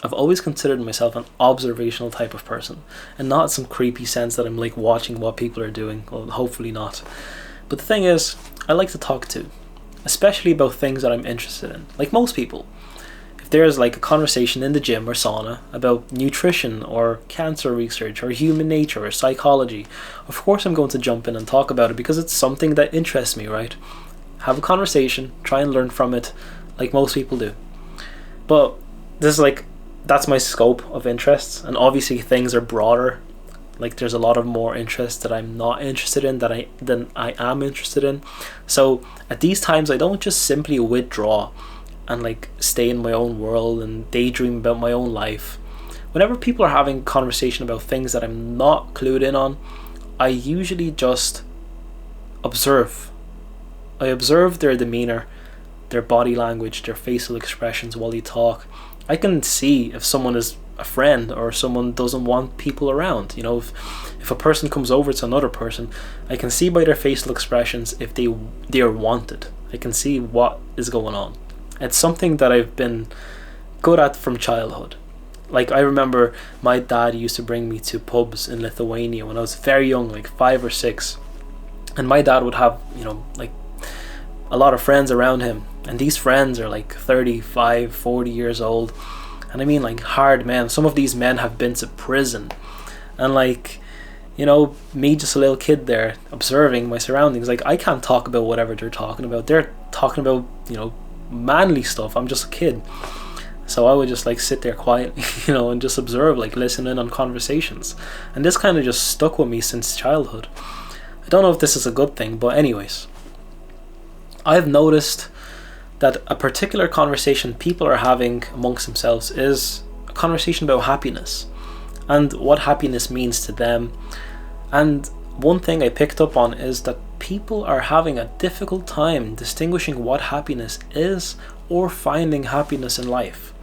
I've always considered myself an observational type of person, and not some creepy sense that I'm like watching what people are doing. Well, hopefully not. But the thing is, I like to talk to, especially about things that I'm interested in, like most people. If there's like a conversation in the gym or sauna about nutrition or cancer research or human nature or psychology, of course I'm going to jump in and talk about it because it's something that interests me, right? Have a conversation, try and learn from it, like most people do. But this is like, that's my scope of interests, and obviously things are broader. Like there's a lot of more interests that I'm not interested in than I am interested in. So at these times I don't just simply withdraw and like stay in my own world and daydream about my own life. Whenever people are having conversation about things that I'm not clued in on, I usually just observe. I observe their demeanor, their body language, their facial expressions while they talk. I can see if someone is a friend or someone doesn't want people around. You know, if a person comes over to another person, I can see by their facial expressions if they are wanted. I can see what is going on. It's something that I've been good at from childhood. Like I remember my dad used to bring me to pubs in Lithuania when I was very young, like 5 or 6. And my dad would have, you know, like a lot of friends around him, and these friends are like 35, 40 years old, and I mean like hard men. Some of these men have been to prison, and like, you know, me just a little kid there observing my surroundings, like I can't talk about whatever they're talking about. They're talking about, you know, manly stuff. I'm just a kid, so I would just like sit there quietly, you know, and just observe, like listen in on conversations. And this kind of just stuck with me since childhood. I don't know if this is a good thing, but anyways, I've noticed that a particular conversation people are having amongst themselves is a conversation about happiness and what happiness means to them. And one thing I picked up on is that people are having a difficult time distinguishing what happiness is or finding happiness in life.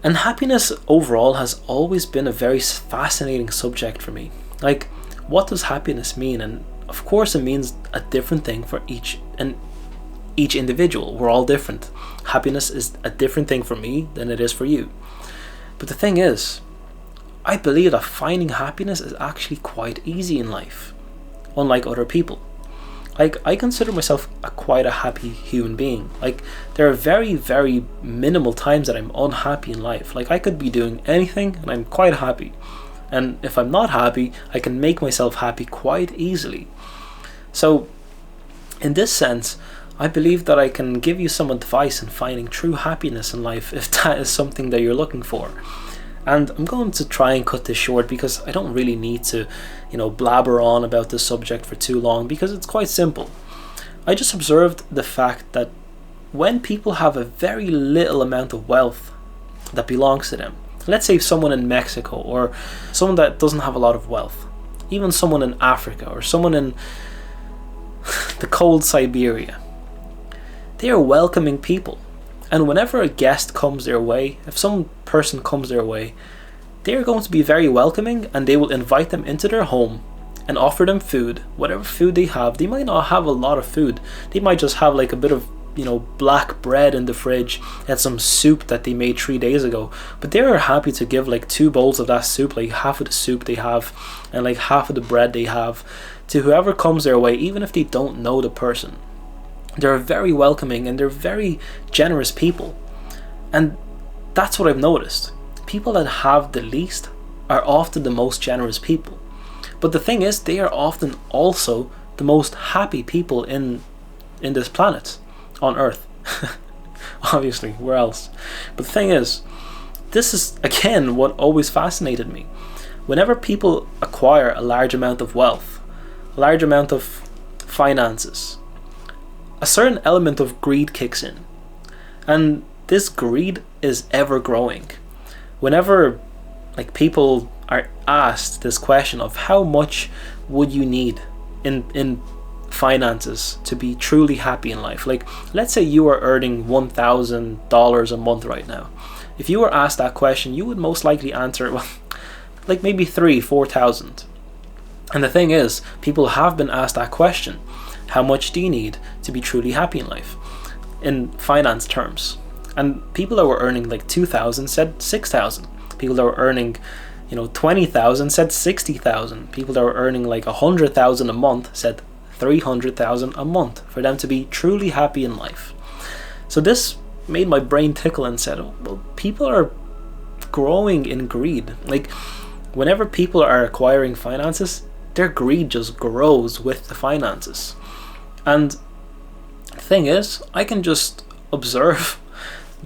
And happiness overall has always been a very fascinating subject for me. Like, what does happiness mean? And of course it means a different thing for each individual. We're all different. Happiness is a different thing for me than it is for you. But the thing is, I believe that finding happiness is actually quite easy in life, unlike other people. Like, I consider myself quite a happy human being. Like, there are very, very minimal times that I'm unhappy in life. Like, I could be doing anything and I'm quite happy. And if I'm not happy, I can make myself happy quite easily. So, in this sense, I believe that I can give you some advice in finding true happiness in life if that is something that you're looking for. And I'm going to try and cut this short because I don't really need to, you know, blabber on about this subject for too long, because it's quite simple. I just observed the fact that when people have a very little amount of wealth that belongs to them, let's say someone in Mexico or someone that doesn't have a lot of wealth, even someone in Africa or someone in the cold Siberia, they are welcoming people. And whenever a guest comes their way, if some person comes their way, they are going to be very welcoming, and they will invite them into their home and offer them food, whatever food they have. They might not have a lot of food. They might just have like a bit of, you know, black bread in the fridge and some soup that they made 3 days ago. But they are happy to give like 2 bowls of that soup, like half of the soup they have and like half of the bread they have, to whoever comes their way, even if they don't know the person. They're very welcoming and they're very generous people. And that's what I've noticed. People that have the least are often the most generous people. But the thing is, they are often also the most happy people in this planet, on Earth. Obviously, where else? But the thing is, this is again what always fascinated me. Whenever people acquire a large amount of wealth, a large amount of finances, a certain element of greed kicks in. And this greed is ever growing. Whenever like people are asked this question of how much would you need in finances to be truly happy in life, like let's say you are earning $1,000 a month right now. If you were asked that question, you would most likely answer, well, like maybe 3,000-4,000. And the thing is, people have been asked that question. How much do you need to be truly happy in life? In finance terms. And people that were earning like 2,000 said 6,000. People that were earning 20,000 said 60,000. People that were earning like 100,000 a month said 300,000 a month for them to be truly happy in life. So this made my brain tickle and said, oh, well, people are growing in greed. Like, whenever people are acquiring finances, their greed just grows with the finances. And the thing is, I can just observe,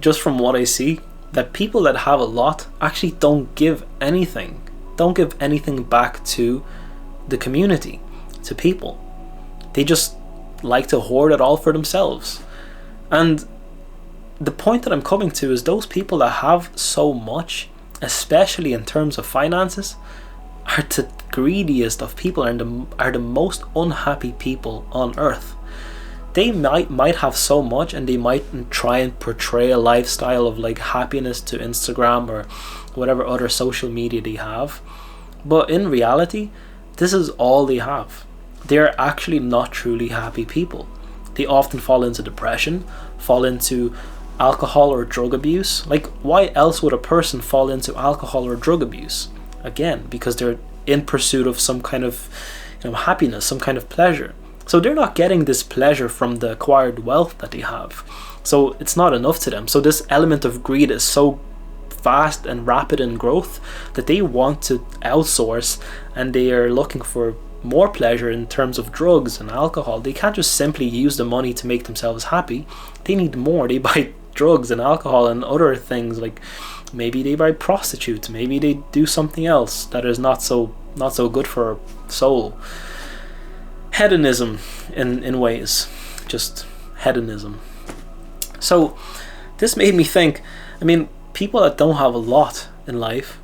just from what I see, that people that have a lot actually don't give anything back to the community, to people. They just like to hoard it all for themselves. And the point that I'm coming to is those people that have so much, especially in terms of finances, are the greediest of people and are the most unhappy people on earth. They might have so much, and they might try and portray a lifestyle of like happiness to Instagram or whatever other social media they have, but in reality, this is all they have. They are actually not truly happy people. They often fall into depression, fall into alcohol or drug abuse. Like, why else would a person fall into alcohol or drug abuse? Again, because they're in pursuit of some kind of happiness, some kind of pleasure. So they're not getting this pleasure from the acquired wealth that they have. So it's not enough to them. So this element of greed is so fast and rapid in growth that they want to outsource, and they are looking for more pleasure in terms of drugs and alcohol. They can't just simply use the money to make themselves happy. They need more. They buy drugs and alcohol and other things, like maybe they buy prostitutes, maybe they do something else that is not so good for our soul. Hedonism in ways, just hedonism. So this made me think, people that don't have a lot in life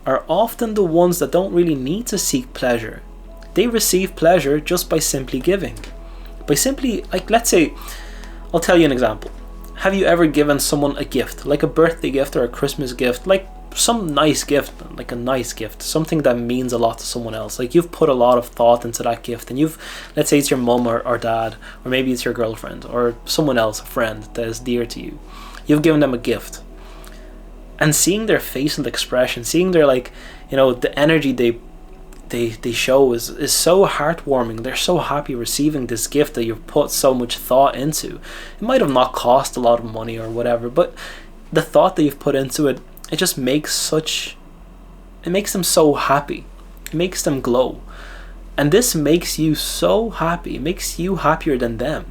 are often the ones that don't really need to seek pleasure. They receive pleasure just by simply giving. By simply, like, let's say, I'll tell you an example. Have you ever given someone a gift, like a birthday gift or a Christmas gift, like some nice gift, like a nice gift, something that means a lot to someone else? Like, you've put a lot of thought into that gift, and let's say it's your mum or dad, or maybe it's your girlfriend or someone else, a friend that is dear to you. You've given them a gift, and seeing their facial expression, seeing their the energy they show is so heartwarming. They're so happy receiving this gift that you've put so much thought into. It might have not cost a lot of money or whatever, but the thought that you've put into it, it just makes them so happy. It makes them glow. And this makes you so happy. It makes you happier than them.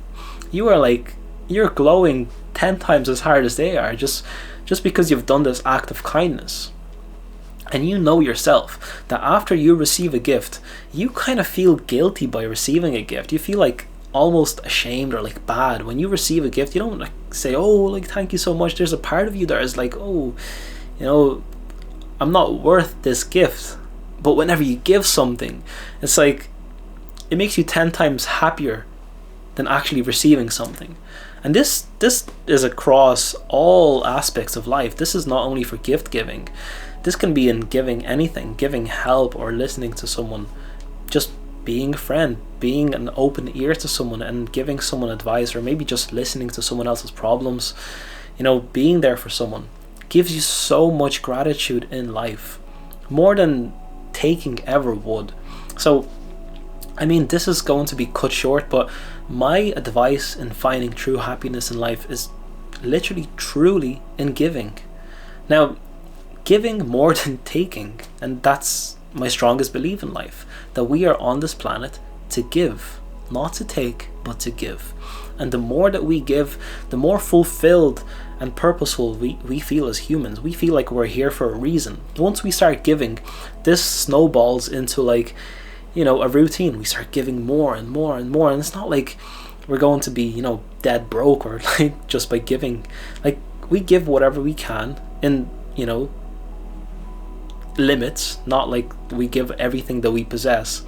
You're glowing 10 times as hard as they are, just because you've done this act of kindness. And you know yourself that after you receive a gift, you kind of feel guilty by receiving a gift. You feel like almost ashamed or like bad when you receive a gift. You don't like say, oh, like, thank you so much. There's a part of you that is like, oh, I'm not worth this gift. But whenever you give something, it's like it makes you 10 times happier than actually receiving something. And this is across all aspects of life. This is not only for gift giving. This can be in giving anything, giving help or listening to someone, just being a friend, being an open ear to someone and giving someone advice, or maybe just listening to someone else's problems. Being there for someone gives you so much gratitude in life, more than taking ever would. So, this is going to be cut short, but my advice in finding true happiness in life is literally, truly in giving. Now, giving more than taking, and that's my strongest belief in life, that we are on this planet to give, not to take, but to give. And the more that we give, the more fulfilled and purposeful we feel as humans. We feel like we're here for a reason. Once we start giving, this snowballs into a routine. We start giving more and more and more, and it's not like we're going to be dead broke or like just by giving. Like, we give whatever we can in limits, not like we give everything that we possess,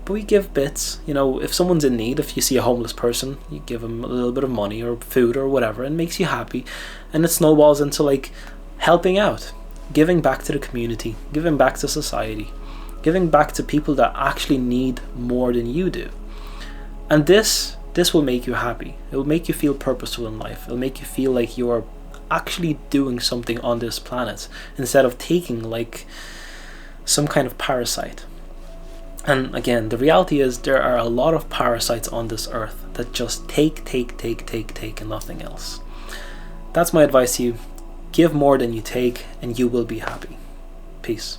but we give bits. If someone's in need, if you see a homeless person, you give them a little bit of money or food or whatever, and it makes you happy, and it snowballs into like helping out, giving back to the community, giving back to society, giving back to people that actually need more than you do. And this will make you happy. It will make you feel purposeful in life. It'll make you feel like you're actually doing something on this planet instead of taking like some kind of parasite. And again, the reality is there are a lot of parasites on this earth that just take, and nothing else. That's my advice to you. Give more than you take, and you will be happy. Peace.